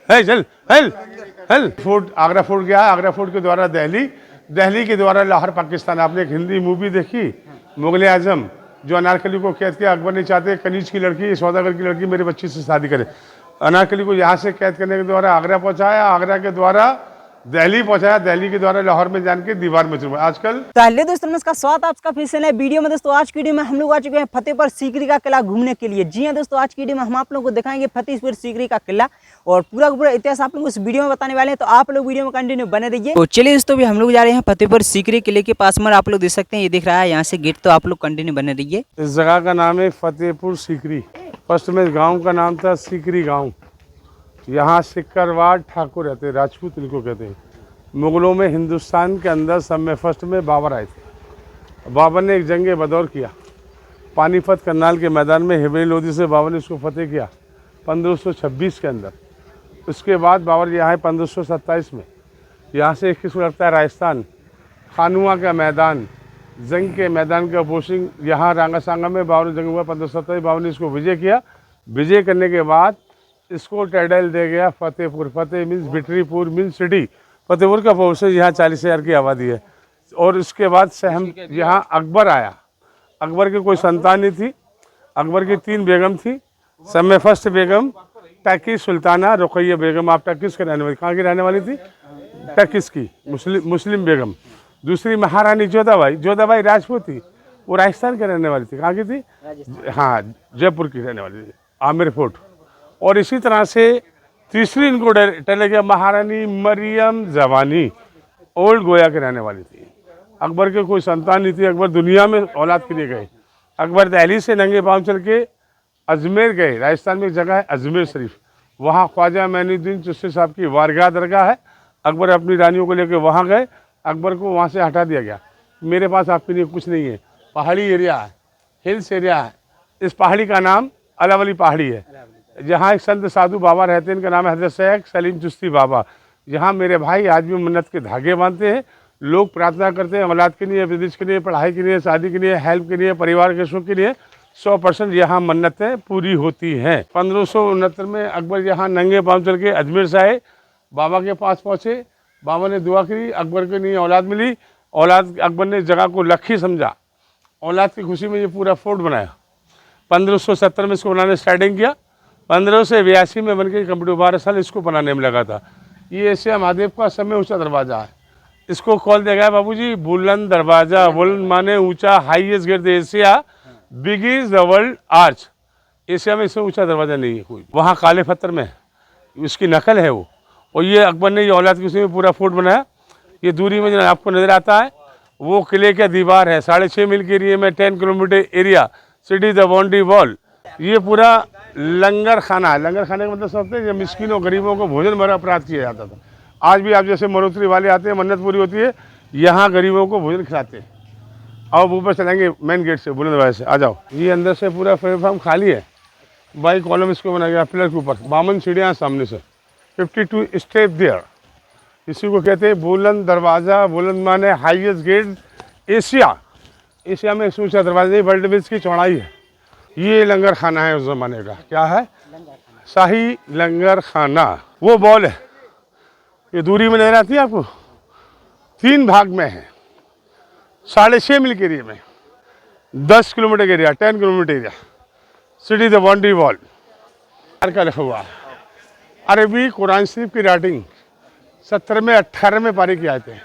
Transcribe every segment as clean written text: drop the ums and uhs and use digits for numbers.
है चल हल हल। फोर्ट, आगरा फोर्ट गया, आगरा फोर्ट के द्वारा दिल्ली, दिल्ली के द्वारा लाहौर पाकिस्तान। आपने एक हिंदी मूवी देखी मुगल आजम, जो अनारकली को कैद किया। अकबर नहीं चाहते कनीज की लड़की, सौदागर की लड़की मेरे बच्ची से शादी करे। अनारकली को यहाँ से कैद करने के द्वारा आगरा पहुँचाया, आगरा के द्वारा दिल्ली पहुंचाया, दिल्ली के द्वारा लाहौर में जान के दीवार में चुना। आजकल पहले दोस्तों नमस्कार, स्वागत है आपका फिर से नए वीडियो में। दोस्तों आज की वीडियो में हम लोग आ चुके हैं फतेहपुर सीकरी का किला घूमने के लिए। जी हां दोस्तों, आज की वीडियो में हम आप लोगों को दिखाएंगे फतेहपुर सीकरी का किला और पूरा का पूरा इतिहास आप लोगों को इस वीडियो में बताने वाले हैं। तो आप लोग वीडियो में कंटिन्यू बने रहिए। तो चलिए दोस्तों, भी हम लोग जा रहे हैं फतेहपुर सीकरी किले के पास में। आप लोग देख सकते हैं, ये दिख रहा है यहाँ से गेट। तो आप लोग कंटिन्यू बने रहिए। इस जगह का नाम है फतेहपुर सीकरी। फर्स्ट में गाँव का नाम था सीकरी गाँव। यहाँ सिक्करवाड़ ठाकुर रहते, राजपूत इनको कहते हैं। मुगलों में हिंदुस्तान के अंदर सब में फर्स्ट में बाबर आए थे। बाबर ने एक जंग बदौर किया, पानीपत करनाल के मैदान में हिबरी लोधी से बाबर ने इसको फतेह किया 1526 के अंदर। उसके बाद बाबर यहाँ है 1527 में। यहाँ से एक किस्म लगता है राजस्थान, खानुआ का मैदान, जंग के मैदान का पोस्टिंग यहाँ रांगा सांगा में बाबर जंग हुआ 1527। बाबर ने इसको विजय किया। विजय करने के बाद इसको टाइटल दे गया फतेहपुर। फतेह मीन्स विक्ट्रीपुर मीन्स सिटी। फतेहपुर का पॉपुलेशन यहाँ 40,000 की आबादी है। और उसके बाद से हम यहाँ अकबर आया। अकबर की कोई संतान नहीं थी। अकबर की 3 बेगम थी। सब में फर्स्ट बेगम टर्की सुल्ताना रुकैया बेगम। आप टर्किस के रहने वाली, कहाँ की रहने वाली थी? टर्किस की, मुस्लिम बेगम। दूसरी महारानी जोधाबाई राजपूत थी, वो राजस्थान के रहने वाली थी। कहाँ की थी? हाँ, जयपुर की रहने वाली थी, आमिर फोर्ट। और इसी तरह से तीसरी इनको टले गया महारानी मरियम जवानी, ओल्ड गोया के रहने वाली थी। अकबर के कोई संतान नहीं थी। अकबर दुनिया में औलाद के लिए गए। अकबर दिल्ली से नंगे पाँव चल के अजमेर गए। राजस्थान में एक जगह है अजमेर शरीफ, वहाँ ख्वाजा मोइनुद्दीन चिश्ती साहब की वारगाह दरगाह है। अकबर अपनी रानियों को लेकर वहाँ गए। अकबर को वहाँ से हटा दिया गया। मेरे पास आपके लिए कुछ नहीं है, पहाड़ी एरिया है, हिल्स एरिया है। इस पहाड़ी का नाम अलावली पहाड़ी है। जहाँ एक संत साधु बाबा रहते हैं, इनका नाम है हजरत शेख सलीम चिश्ती बाबा। यहाँ मेरे भाई आज भी मन्नत के धागे बांधते हैं। लोग प्रार्थना करते हैं औलाद के लिए, बिजनेस के लिए, पढ़ाई के लिए, शादी के लिए, हेल्प के लिए, परिवार के सुख के लिए। 100% यहाँ मन्नतें पूरी होती हैं। 1569 में अकबर यहाँ नंगे पाँव चल के अजमेर से आए, बाबा के पास पहुँचे। बाबा ने दुआ करी, अकबर को नहीं औलाद मिली। औलाद, अकबर ने जगह को लक्ष्य समझा। औलाद की खुशी में ये पूरा फोर्ट बनाया। 1570 में इसको बनाने स्टार्टिंग किया। 1582 में बनके कंप्लीट 12 साल इसको बनाने में लगा था। ये एशिया महादेव का सबसे ऊंचा दरवाज़ा है। इसको खोल दिया गया बाबूजी बुलंद दरवाज़ा। बुलंद माने ऊंचा, highest gate Asia, biggest the world arch. Asia में इससे ऊंचा दरवाज़ा नहीं है कोई। वहाँ काले पत्थर में इसकी नकल है वो। और ये अकबर ने ये औलाद की खुशी में पूरा फोर्ट बनाया। ये दूरी में जो आपको नज़र आता है वो किले का दीवार है। 6.5 मील के एरिया में 10 kilometre area, city the boundary wall. ये पूरा लंगर खाना है। लंगर खाने का मतलब समझते हैं, जब मिस्किनों गरीबों को भोजन भरा अपराध किया जाता था। आज भी आप जैसे मरोत्री वाले आते हैं, मन्नत पूरी होती है, यहाँ गरीबों को भोजन खिलाते हैं। अब ऊपर चलेंगे मेन गेट से, बुलंद दरवाजे से आ जाओ। ये अंदर से पूरा प्लेटफॉर्म खाली है। बाई कॉलम इसको बनाया गया पिलर के ऊपर। 52 सीढ़ियाँ सामने से, 52 स्टेप देयर। इसी को कहते हैं बुलंद दरवाज़ा। बुलंद माने हाईएस्ट गेट एशिया। एशिया में इससे ऊँचा दरवाजा, वर्ल्ड में इसकी चौड़ाई है। ये लंगर खाना है उस ज़माने का। क्या है? शाही लंगर खाना। वो बॉल है, ये दूरी में नजर आती है आपको, 3 भाग में है। 6.5 मील के एरिया में, 10 किलोमीटर का area, 10 kilometre area, city the boundary wall का लिखा हुआ। अरबी कुरान शरीफ की राइटिंग 17वें 18वें पारी की आयते हैं।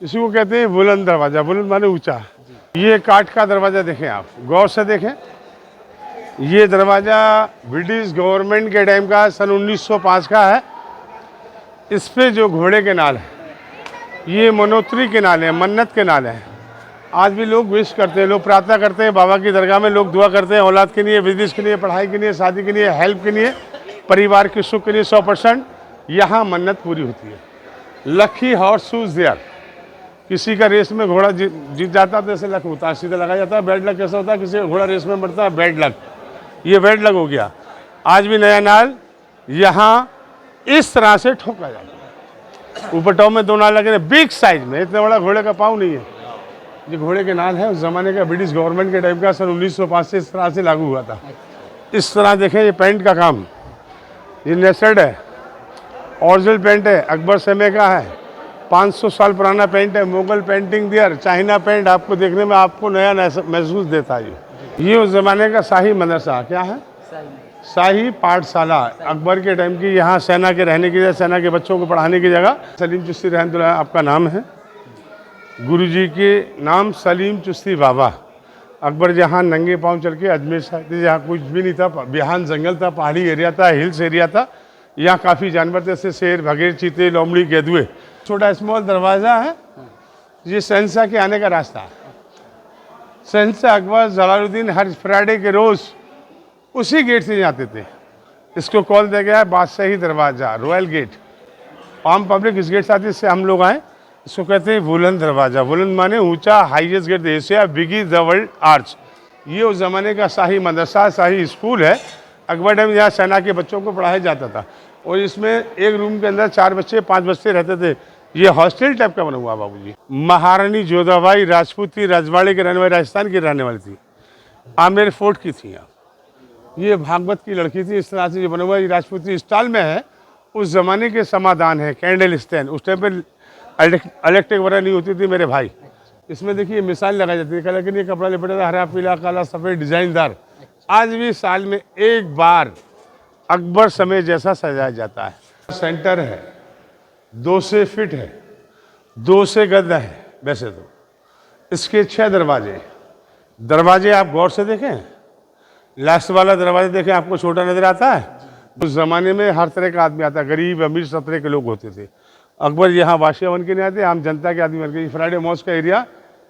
इसी को कहते हैं बुलंद दरवाज़ा। बुलंद माने ऊंचा। ये काठ का दरवाज़ा देखें, आप गौर से देखें। ये दरवाज़ा ब्रिटिश गवर्नमेंट के टाइम का, सन 1905 का है। इस पे जो घोड़े के नाल है, ये मनोत्री के नाल है, मन्नत के नाल है। आज भी लोग विश करते हैं, लोग प्रार्थना करते हैं बाबा की दरगाह में। लोग दुआ करते हैं औलाद के लिए, बिजनेस के लिए, पढ़ाई के लिए, शादी के लिए, हेल्प के लिए, परिवार के सुख के लिए। 100% यहाँ मन्नत पूरी होती है। Lucky horse shoes there. किसी का रेस में घोड़ा जीत जाता है तो ऐसे लक होता है, सीधा लगाया जाता है। बैड लक कैसा होता है? किसी का घोड़ा रेस में बढ़ता है, बैड लक। ये बैड लक हो गया। आज भी नया नाल यहाँ इस तरह से ठोका जाता है। ऊपर टॉप में 2 नाल लगे हैं, बिग साइज में। इतना बड़ा घोड़े का पाँव नहीं है। ये घोड़े के नाल है, उस ज़माने का, ब्रिटिश गवर्नमेंट के टाइम का, सन 1905 से इस तरह से लागू हुआ था। इस तरह देखें, ये पेंट का काम, ये नेस्टेड है। ओरिजिनल पेंट है, अकबर समय का है, 500 साल पुराना पेंट है, मुगल पेंटिंग दियर, चाइना पेंट आपको देखने में आपको नया महसूस देता है। ये उस ज़माने का शाही मदरसा क्या है, शाही पाठशाला, अकबर के टाइम की, यहाँ सेना के रहने की जगह, सेना के बच्चों को पढ़ाने की जगह। सलीम चिश्ती रहमतुल्लाह आपका नाम है, गुरुजी के नाम सलीम चिश्ती बाबा। अकबर जहाँ नंगे पाँव चल के अजमेर साहिब, जहाँ कुछ भी नहीं था, बिहान जंगल था, पहाड़ी एरिया था, हिल्स एरिया था, यहाँ काफ़ी जानवर थे, जैसे शेर, भगेड़, चीते, लोमड़ी, गेदुए। छोटा स्मॉल दरवाज़ा है, ये शहंशाह के आने का रास्ता है। शहंशाह अकबर जलालुद्दीन हर फ्राइडे के रोज़ उसी गेट से जाते थे। इसको कॉल दिया गया है बादशाही दरवाज़ा, रॉयल गेट। आम पब्लिक इस गेट से आती है, इससे हम लोग आए, इसको कहते हैं बुलंद दरवाज़ा। बुलंद माने ऊंचा, highest gate Asia, biggest the world arch. ये उस ज़माने का शाही मदरसा, शाही स्कूल है। अकबर टाइम यहाँ सेना के बच्चों को पढ़ाया जाता था, और इसमें एक रूम के अंदर 4 बच्चे 5 बच्चे रहते थे। ये हॉस्टल टाइप का बना हुआ बाबूजी। महारानी जोधाबाई राजपूत थी, रजवाड़े के रहने वाली, राजस्थान की रहने वाली थी, आमेर फोर्ट की थी। ये भागवत की लड़की थी। इस तरह से जो बना हुआ ये राजपूती स्टाइल में है। उस ज़माने के समाधान है, कैंडल स्टैंड। उस टाइम पर इलेक्ट्रिक वगैरह नहीं होती थी मेरे भाई। इसमें देखिए मिसाल लगाई जाती है, लेकिन ये कपड़ा लिपटा था, हरा, पीला, काला, सफ़ेद, डिज़ाइनदार। आज भी साल में एक बार अकबर समय जैसा सजाया जाता है। सेंटर है, 2 से फिट है, 2 से गद है वैसे तो। इसके 6 दरवाजे। दरवाजे आप गौर से देखें, लास्ट वाला दरवाजा देखें, आपको छोटा नजर आता है। उस ज़माने में हर तरह का आदमी आता, गरीब अमीर सब तरह के लोग होते थे। अकबर यहाँ बादशाह बन के नहीं आते, आम जनता के आदमी बन के। फ्राइडे मॉस्क का एरिया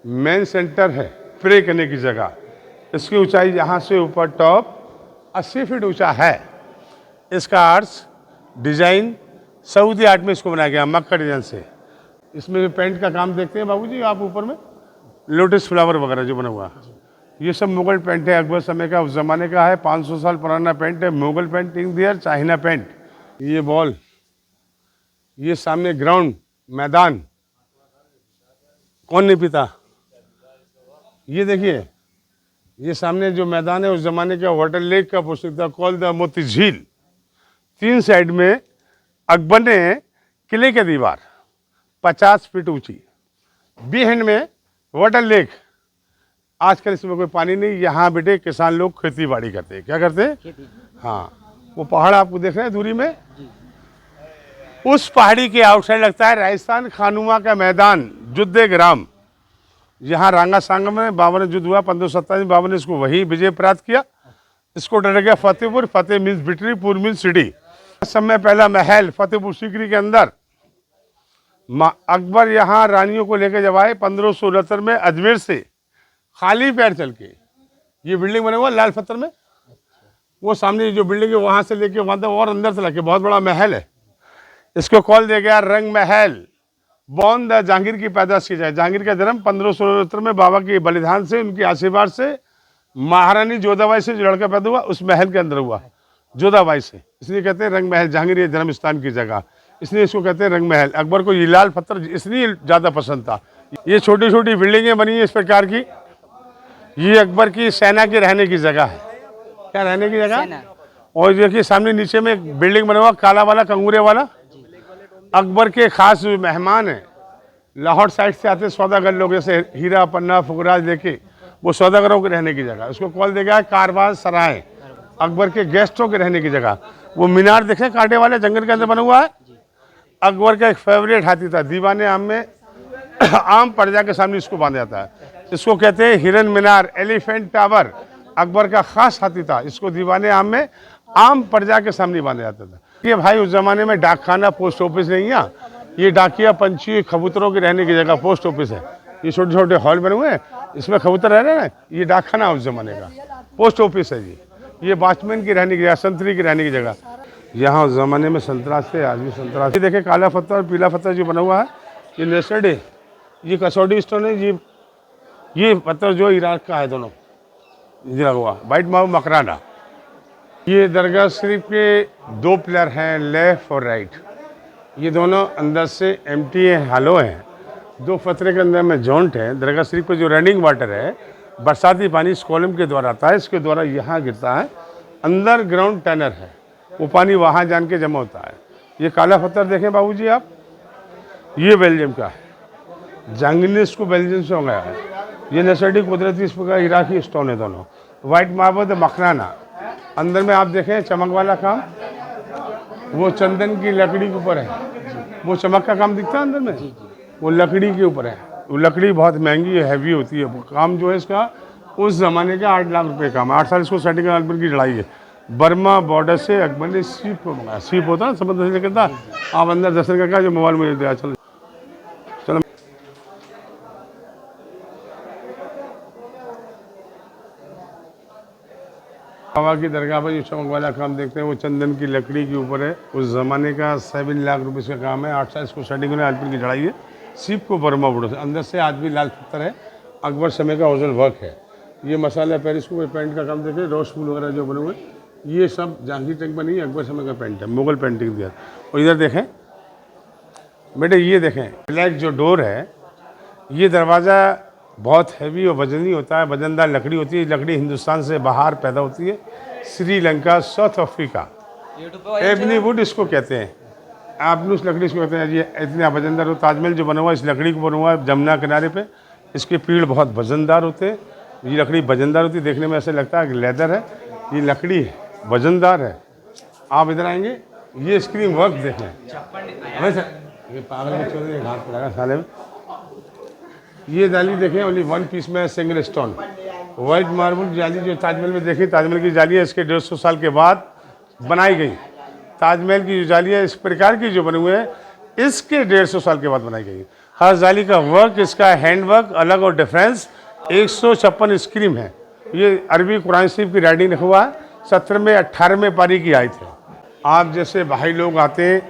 मेन सेंटर है, प्रे करने की जगह। इसकी ऊंचाई यहाँ से ऊपर टॉप 80 फीट ऊंचा है। इसका आर्ट्स डिज़ाइन सऊदी आर्ट में इसको बनाया गया, मक्का डिजाइन से। इसमें भी पेंट का काम देखते हैं बाबूजी आप ऊपर में, लोटस फ्लावर वगैरह जो बना हुआ, ये सब मुगल पेंट है, अकबर समय का, उस ज़माने का है। 500 साल पुराना पेंट है, मुगल पेंटिंग दियर, चाइना पेंट। ये बॉल, ये सामने ग्राउंड, मैदान, कौन नहीं पीता। ये देखिए, ये सामने जो मैदान है उस ज़माने का वाटर लेक का पुस्तक था, कॉल द मोती झील। 3 साइड में अकबर ने किले की दीवार 50 फीट ऊंची, बिहाइंड में वाटर लेक। आजकल इसमें कोई पानी नहीं। यहाँ बेटे किसान लोग खेती बाड़ी करते हैं। क्या करते हैं? हाँ, वो पहाड़ आपको देख रहे हैं दूरी में, उस पहाड़ी के आउटसाइड लगता है राजस्थान खानुमा का मैदान, युद्ध ग्राम। यहाँ रांगा सांगा में बाबर ने युद्ध हुआ 1527 में। बाबर ने इसको वही विजय प्राप्त किया। इसको डर गया फतेहपुर। फतेह मीन्स विक्ट्री, पुर मीन्स सिटी। समय पहला महल फतेहपुर सीकरी के अंदर। अकबर यहाँ रानियों को लेकर जब आए 1569 में अजमेर से, खाली पैर चल के, ये बिल्डिंग बना हुआ लाल पत्थर में, वो सामने जो बिल्डिंग है वहाँ से लेके वहाँ तक और अंदर से लेके बहुत बड़ा महल है। इसको कॉल दिया गया रंग महल। बॉन द जहांगीर की पैदाश की जाए। जहांगीर का जन्म 1569 में बाबा के बलिदान से, उनके आशीर्वाद से, महारानी जोधाबाई से जो लड़का पैदा हुआ उस महल के अंदर हुआ, जोधाबाई से। इसलिए कहते हैं रंग महल। जहांगीर ये जन्म स्थान की जगह, इसलिए इसको कहते हैं रंग महल। अकबर को ये लाल पत्थर इसलिए ज़्यादा पसंद था। ये छोटी छोटी बिल्डिंगें बनी है इस प्रकार की। ये अकबर की सेना के रहने की जगह है। क्या रहने की जगह? और देखिए सामने नीचे में एक बिल्डिंग बना हुआ काला वाला, कंगूरे वाला। अकबर के खास जो मेहमान हैं, लाहौर साइड से आते सौदागर लोग, जैसे हीरा, पन्ना, फुकराज लेके, वो सौदागरों के रहने की जगह। उसको कॉल देगा कारवान सराय, अकबर के गेस्टों के रहने की जगह। वो मीनार देखे कांटे वाले, जंगल के अंदर बना हुआ है। अकबर का एक फेवरेट हाथी था, दीवाने आम में आम प्रजा के सामने इसको बांधा जाता है। इसको कहते हैं हिरन मीनार, एलिफेंट टावर। अकबर का खास हाथी था, इसको दीवाने आम में आम प्रजा के सामने बांधा जाता था। ये भाई उस जमाने में डाकखाना, पोस्ट ऑफिस नहीं है। ये डाकिया, पंछी, कबूतरों के रहने की जगह पोस्ट ऑफिस है। ये छोटे छोटे हॉल बने हुए हैं, इसमें कबूतर रह रहे हैं ना। ये डाकखाना उस जमाने का, पोस्ट ऑफिस है जी। ये वॉचमैन की रहने की जगह, संतरी की रहने की जगह। यहाँ उस जमाने में संतरा से, आज भी संतरा से। देखे काला पत्थर और पीला पत्थर जो बना हुआ है, ये नेस्टेड है। ये कसौटी स्टोन है जी। ये पत्थर जो इराक का है, दोनों लगा हुआ, वाइट माऊ मकराना। ये दरगाह शरीफ के 2 पिलर हैं, लेफ्ट और राइट। ये दोनों अंदर से एम्प्टी है, हालो हैं। 2 फतरे के अंदर में जॉइंट है। दरगाह शरीफ पर जो रनिंग वाटर है, बरसाती पानी इस कॉलम के द्वारा आता है, इसके द्वारा यहाँ गिरता है। अंदर ग्राउंड टनर है, वो पानी वहाँ जान के जमा होता है। ये काला पत्थर देखें बाबूजी आप, ये बेल्जियम का है, जंगनीस को बेल्जियम से मंगाया है। ये नसडी कुदरती इस प्रकार इराकी स्टोन है दोनों। वाइट मार्बल मखराना, अंदर में आप देखें चमक वाला काम, वो चंदन की लकड़ी के ऊपर है, वो चमक का काम दिखता है अंदर में, वो लकड़ी के ऊपर है। वो लकड़ी बहुत महंगी है, हैवी होती है। काम जो है इसका उस ज़माने का 8 लाख रुपए काम है। 8 साल इसको सेटिंग अकबर की लड़ाई है। बर्मा बॉर्डर से अकबर ने सीप को मंगाया। सीप होता है समुद्र से निकलता, आप अंदर दर्शन करके जो मोबाइल मुझे दिया। चलो चलो, बाबा की दरगाह पर जो चमक वाला काम देखते हैं वो चंदन की लकड़ी के ऊपर है। उस ज़माने का 7 लाख रुपए का काम है। 8 साल इसको सेटिंग में अकबर की लड़ाई है। सीप को बर्मा बॉर्डर से, अंदर से आदमी लाल पत्थर है, अकबर समय का ओरिजिनल वर्क है। ये मसाला पेरिस को पेंट का काम देखें, रोज फूल वगैरह जो बने हुए, ये सब जहांगीर टैंक पर नहीं, अकबर समय का पेंट है, मुगल पेंटिंग दिया। और इधर देखें बेटे, ये देखें ब्लैक जो डोर है, ये दरवाज़ा बहुत हैवी और वजनी होता है, वजनदार लकड़ी होती है। लकड़ी हिंदुस्तान से बाहर पैदा होती है, Sri Lanka, south Africa. Ebony would इसको कहते हैं, आपनूस लकड़ी इसको कहते हैं। ये इतना वजनदार हो, ताजमहल जो बना हुआ है इस लकड़ी को बना हुआ है, जमुना किनारे पे। इसके पेड़ बहुत वजनदार होते हैं। ये लकड़ी वजनदार होती है, देखने में ऐसे लगता है कि लेदर है, ये लकड़ी वजनदार है। आप इधर आएंगे, ये स्क्रीन वर्क देखें, ये पागल बच्चों ने हाथ पड़ाया साले में। ये जाली देखें, ओनली 1 पीस में सिंगल स्टोन वाइट मार्बल जाली जो ताजमहल में देखी, ताजमहल की जाली है, इसके 150 साल के बाद बनाई गई। ताजमहल की जो जाली है इस प्रकार की जो बने हुए हैं, इसके 150 साल के बाद बनाई गई। हर जाली का वर्क, इसका हैंड वर्क अलग और डिफरेंस। 156 स्क्रीम है। ये अरबी कुरान शरीफ की राइटिंग लिखा हुआ है, 17वें 18वें पारी की आयत है। आप जैसे भाई लोग आते हैं,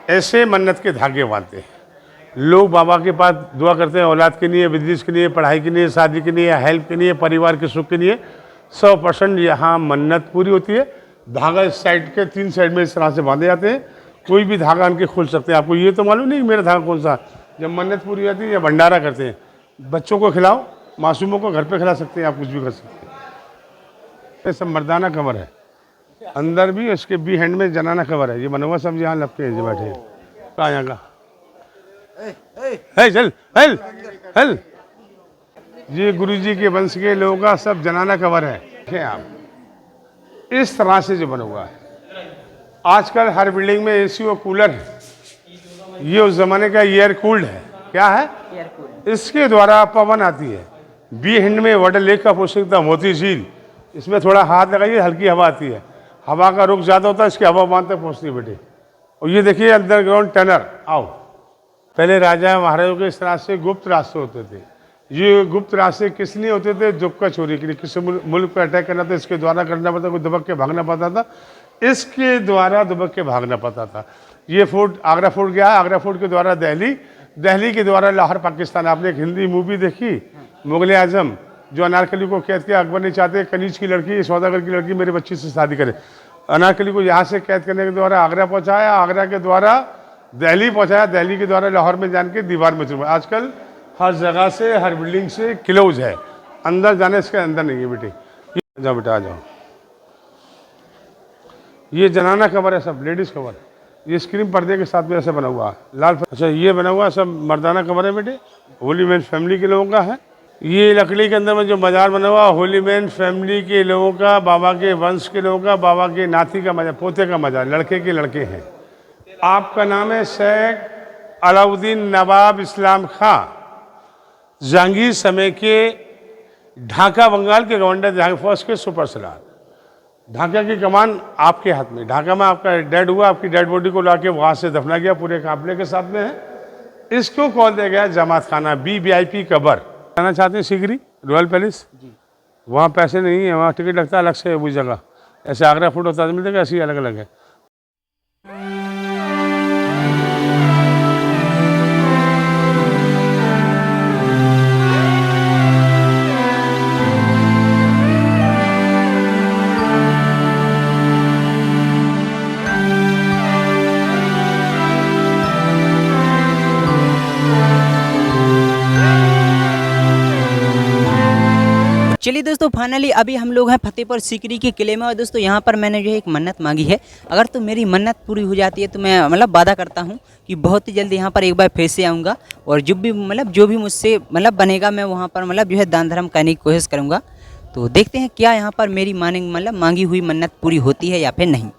ऐसे मन्नत के धागे बांधते हैं लोग, बाबा के पास दुआ करते हैं औलाद के लिए, बिजनेस के लिए, पढ़ाई के लिए, शादी के लिए, हेल्प के लिए, परिवार के सुख के लिए। 100% यहाँ मन्नत पूरी होती है। धागा इस साइड के 3 साइड में इस तरह से बांधे जाते हैं, कोई भी धागा इनके खुल सकते हैं। आपको ये तो मालूम नहीं मेरा धागा कौन सा। जब मन्नत पूरी होती है या भंडारा करते हैं, बच्चों को खिलाओ, मासूमों को घर पे खिला सकते हैं, आप कुछ भी कर सकते हैं। ये सब मर्दाना कवर है, अंदर भी इसके बी हैंड में जनाना कवर है। ये बना हुआ सब यहाँ लपके हैं जो बैठे हैं। कहाँ यहाँ का चल हल हल, ये गुरुजी के वंश के लोगों का सब जनाना कवर है। देखें आप इस तरह से जो बना हुआ है। आजकल हर बिल्डिंग में एसी और कूलर है। ये उस जमाने का एयर कूल्ड है। क्या है? इसके द्वारा पवन आती है। बी हैंड में वाटर लेक का पोषक था, मोती झील। इसमें थोड़ा हाथ लगाइए, हल्की हवा आती है। हवा का रुख ज़्यादा होता है, इसकी हवा बांध तक पहुँचती है बेटे। और ये देखिए अंडरग्राउंड टनल। आओ, पहले राजा महाराजों के इस तरह से गुप्त रास्ते होते थे। ये गुप्त रास्ते किस लिए होते थे? दुबका चोरी के लिए। किसी मुल्क पर अटैक करना था, इसके द्वारा करना पड़ता, कोई दुबक के भागना पड़ता था, इसके द्वारा दुबक के भागना पड़ता था। ये फोर्ट आगरा फोर्ट गया, आगरा फोर्ट के द्वारा दिल्ली, दिल्ली के द्वारा लाहौर पाकिस्तान। आपने एक हिंदी मूवी देखी मुगल आजम, जो अनारकली को कैद किया। अकबर नहीं चाहते कनीज की लड़की, सौदागर की लड़की मेरे बच्ची से शादी करे। अनारकली को यहाँ से कैद करने के द्वारा आगरा पहुँचाया, आगरा के द्वारा दिल्ली पहुँचाया, दिल्ली के द्वारा लाहौर में जान के दीवार में चुना। आजकल हर जगह से, हर बिल्डिंग से क्लोज है, अंदर जाने इसके अंदर नहीं है बेटे। जाओ बेटा, आ जाओ। ये जनाना कवर है, सब लेडीज कवर। ये स्क्रीन पर्दे के साथ में ऐसे बना हुआ है, लाल। अच्छा, ये बना हुआ सब मर्दाना कवर है बेटे, होली मैन फैमिली के लोगों का है। ये लकड़ी के अंदर में जो मजार बना हुआ, होली मैन फैमिली के लोगों का, बाबा के वंश के लोगों का, बाबा के नाती का मजार, पोते का मजार, लड़के के लड़के हैं। आपका नाम है शेख अलाउद्दीन नवाब इस्लाम खां, जहांगीर समय के ढाका बंगाल के गवर्नर, जहांगीर फौज के सुपर सलार। ढाका की कमान आपके हाथ में। ढाका में आपका डेड हुआ, आपकी डेड बॉडी को लाके वहाँ से दफना गया, पूरे काफिले के साथ में है। इसको कॉल दिया गया जमात खाना, VIP कबर। जाना चाहते हैं सीकरी रॉयल पैलेस? वहाँ पैसे नहीं है, वहाँ टिकट लगता है अलग से। वो जगह ऐसे आगरा फूड होता है, मिलता है, ऐसी अलग अलग है। चलिए दोस्तों, दोस्तों फाइनली अभी हम लोग हैं फतेहपुर सीकरी के किले में। और दोस्तों यहाँ पर मैंने जो है एक मन्नत मांगी है, अगर तो मेरी मन्नत पूरी हो जाती है तो मैं मतलब वादा करता हूँ कि बहुत ही जल्दी यहाँ पर एक बार फिर से आऊँगा और जो भी मुझसे बनेगा मैं वहाँ पर जो है दान धर्म करने की कोशिश करूँगा। तो देखते हैं क्या यहाँ पर मेरी मांगी हुई मन्नत पूरी होती है या फिर नहीं।